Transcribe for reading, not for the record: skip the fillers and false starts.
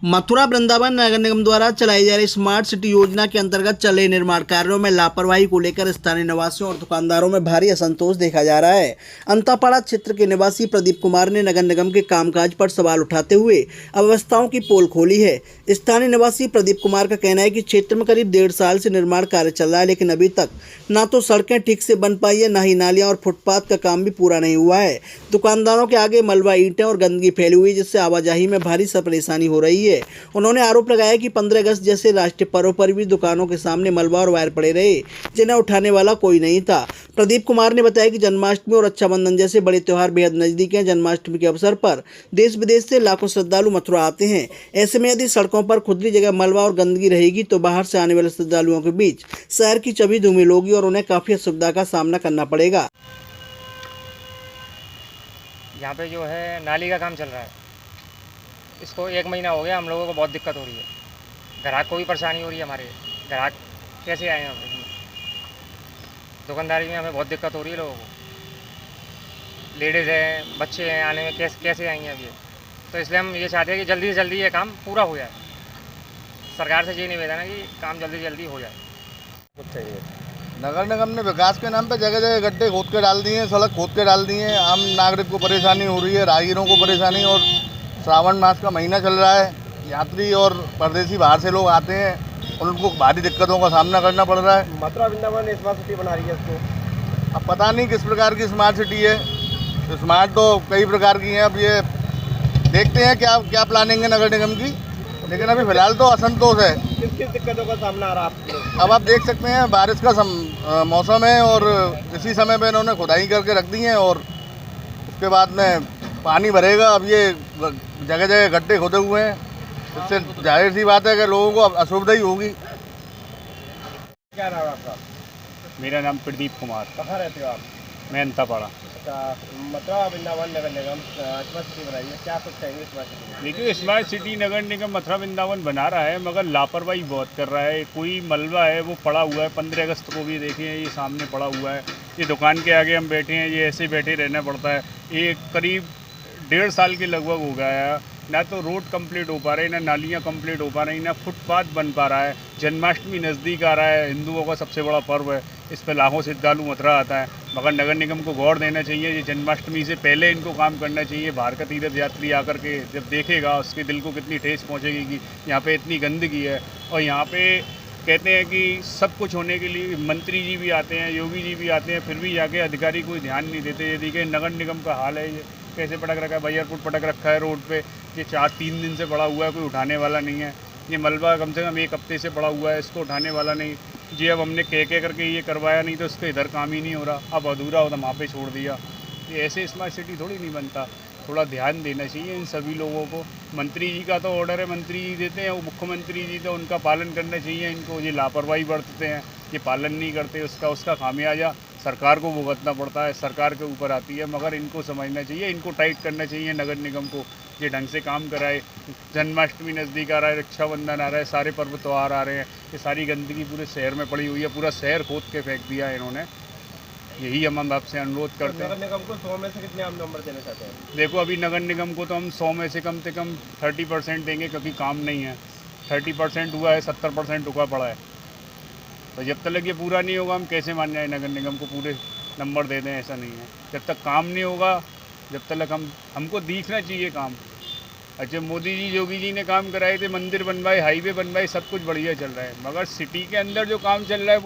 मथुरा वृंदावन नगर निगम द्वारा चलाई जा रही स्मार्ट सिटी योजना के अंतर्गत चल रहे निर्माण कार्यों में लापरवाही को लेकर स्थानीय निवासियों और दुकानदारों में भारी असंतोष देखा जा रहा है। अंतापाड़ा क्षेत्र के निवासी प्रदीप कुमार ने नगर निगम के कामकाज पर सवाल उठाते हुए अव्यवस्थाओं की पोल खोली है। स्थानीय निवासी प्रदीप कुमार का कहना है कि क्षेत्र में करीब 1.5 साल से निर्माण कार्य चल रहा है, लेकिन अभी तक न तो सड़कें ठीक से बन पाई है, न ही नालियां और फुटपाथ का काम भी पूरा नहीं हुआ है। दुकानदारों के आगे मलबा, ईंटें और गंदगी फैली हुई है, जिससे आवाजाही में भारी सा परेशानी हो रही है। उन्होंने आरोप लगाया कि 15 अगस्त जैसे राष्ट्रीय पर्व पर भी दुकानों के सामने मलबा और वायर पड़े रहे, जिन्हें उठाने वाला कोई नहीं था। प्रदीप कुमार ने बताया कि जन्माष्टमी और रक्षाबंधन जैसे बड़े त्योहार बेहद नजदीक हैं। जन्माष्टमी के अवसर पर देश विदेश से लाखों श्रद्धालु मथुरा आते हैं। ऐसे में यदि सड़कों पर खुदरी जगह मलबा और गंदगी रहेगी तो बाहर से आने वाले श्रद्धालुओं के बीच शहर की छवि धूमिल होगी और उन्हें काफी असुविधा का सामना करना पड़ेगा। यहाँ पे जो है नाली का काम चल रहा है, इसको 1 महीना हो गया। हम लोगों को बहुत दिक्कत हो रही है, ग्राहक को भी परेशानी हो रही है। हमारे ग्राहक कैसे आए हैं, दुकानदारी में हमें बहुत दिक्कत हो रही है। लोगों को लेडीज़ हैं, बच्चे हैं, आने में कैसे आएंगे अब ये। तो इसलिए हम ये चाहते हैं कि जल्दी से जल्दी ये काम पूरा हो जाए। सरकार से ये निवेदन है कि काम जल्दी से जल्दी हो जाए। कुछ चाहिए। नगर निगम ने विकास के नाम पे जगह जगह गड्ढे खोद के डाल दिए हैं, सड़क खोद के डाल दिए हैं। आम नागरिक को परेशानी हो रही है, राहगीरों को परेशानी। और श्रावण मास का महीना चल रहा है, यात्री और परदेसी बाहर से लोग आते हैं, उनको भारी दिक्कतों का सामना करना पड़ रहा है। मथुरा वृंदावन स्मार्ट सिटी बना रही है इसको। अब पता नहीं किस प्रकार की स्मार्ट सिटी है। स्मार्ट तो कई प्रकार की हैं। अब ये देखते हैं क्या प्लानिंग है नगर निगम की, लेकिन अभी फिलहाल तो असंतोष है। किस दिक्कतों का सामना आ रहा है आपको? अब आप देख सकते हैं, बारिश का मौसम है और इसी समय पे इन्होंने खुदाई करके रख दी है और उसके बाद में पानी भरेगा। अब ये जगह जगह गड्ढे खोदे हुए हैं, इससे जाहिर सी बात है कि लोगों को असुविधा ही होगी। क्या नाम है आपका? मेरा नाम प्रदीप कुमार। कहाँ रहते हो आप? मैं अंतापाड़ा। मथुरा वृंदावन नगर निगम स्मार्ट सिटी बनाई है, क्या कुछ कहेंगे स्मार्ट सिटी में? देखिए, स्मार्ट सिटी नगर निगम मथुरा वृंदावन बना रहा है, मगर लापरवाही बहुत कर रहा है। कोई मलबा है वो पड़ा हुआ है, 15 अगस्त को भी देखिए ये सामने पड़ा हुआ है। ये दुकान के आगे हम बैठे हैं, ये ऐसे बैठे रहना पड़ता है। ये करीब 1.5 साल के लगभग हो गया है। ना तो रोड कंप्लीट हो पा रही, ना नालियाँ कंप्लीट हो पा रही, ना फुटपाथ बन पा रहा है। जन्माष्टमी नज़दीक आ रहा है, हिंदुओं का सबसे बड़ा पर्व है, इस पर लाखों श्रद्धालु मथुरा आता है। मगर नगर निगम को गौर देना चाहिए, ये जन्माष्टमी से पहले इनको काम करना चाहिए। बाहर का तीर्थ यात्री आकर के जब देखेगा, उसके दिल को कितनी ठेस पहुँचेगी कि यहाँ पे इतनी गंदगी है। और यहाँ पे कहते हैं कि सब कुछ होने के लिए मंत्री जी भी आते हैं, योगी जी भी आते हैं, फिर भी जाके अधिकारी कोई ध्यान नहीं देते। ये देखिए नगर निगम का हाल है, ये कैसे पटक रखा है, बैयरपुर पटक रखा है रोड पे। ये 4-3 दिन से पड़ा हुआ है, कोई उठाने वाला नहीं है। ये मलबा कम से कम 1 हफ्ते से पड़ा हुआ है, इसको उठाने वाला नहीं जी। अब हमने कह करके ये करवाया, नहीं तो उसका इधर काम ही नहीं हो रहा। अब अधूरा हो तो वहाँ पे छोड़ दिया। ये ऐसे स्मार्ट सिटी थोड़ी नहीं बनता। थोड़ा ध्यान देना चाहिए इन सभी लोगों को। मंत्री जी का तो ऑर्डर है, मंत्री जी देते हैं, वो मुख्यमंत्री जी तो उनका पालन करना चाहिए। इनको ये लापरवाही बरतते हैं, ये पालन नहीं करते, उसका खामियाजा सरकार को भुगतना पड़ता है, सरकार के ऊपर आती है। मगर इनको समझना चाहिए, इनको टाइट करना चाहिए नगर निगम को, ये ढंग से काम कराए। जन्माष्टमी नज़दीक आ रहा है, रक्षाबंधन आ रहा है, सारे पर्व त्यौहार आ रहे हैं। ये सारी गंदगी पूरे शहर में पड़ी हुई है, पूरा शहर खोद के फेंक दिया है इन्होंने। यही हम आपसे अनुरोध करते हैं। नगर निगम को 100 में से कितने आप नंबर देना चाहते हैं? देखो, अभी नगर निगम को तो हम 100 में से कम 30% देंगे, क्योंकि काम नहीं है। 30% हुआ है, 70% रुका पड़ा है। तो जब तक ये पूरा नहीं होगा, हम कैसे मान जाए नगर निगम को पूरे नंबर दे दें? ऐसा नहीं है। जब तक काम नहीं होगा, जब तक हमको दिखना चाहिए काम। अच्छा, मोदी जी, योगी जी ने काम कराए थे, मंदिर बनवाए, हाईवे बनवाए, सब कुछ बढ़िया चल रहा है, मगर सिटी के अंदर जो काम चल रहा है वो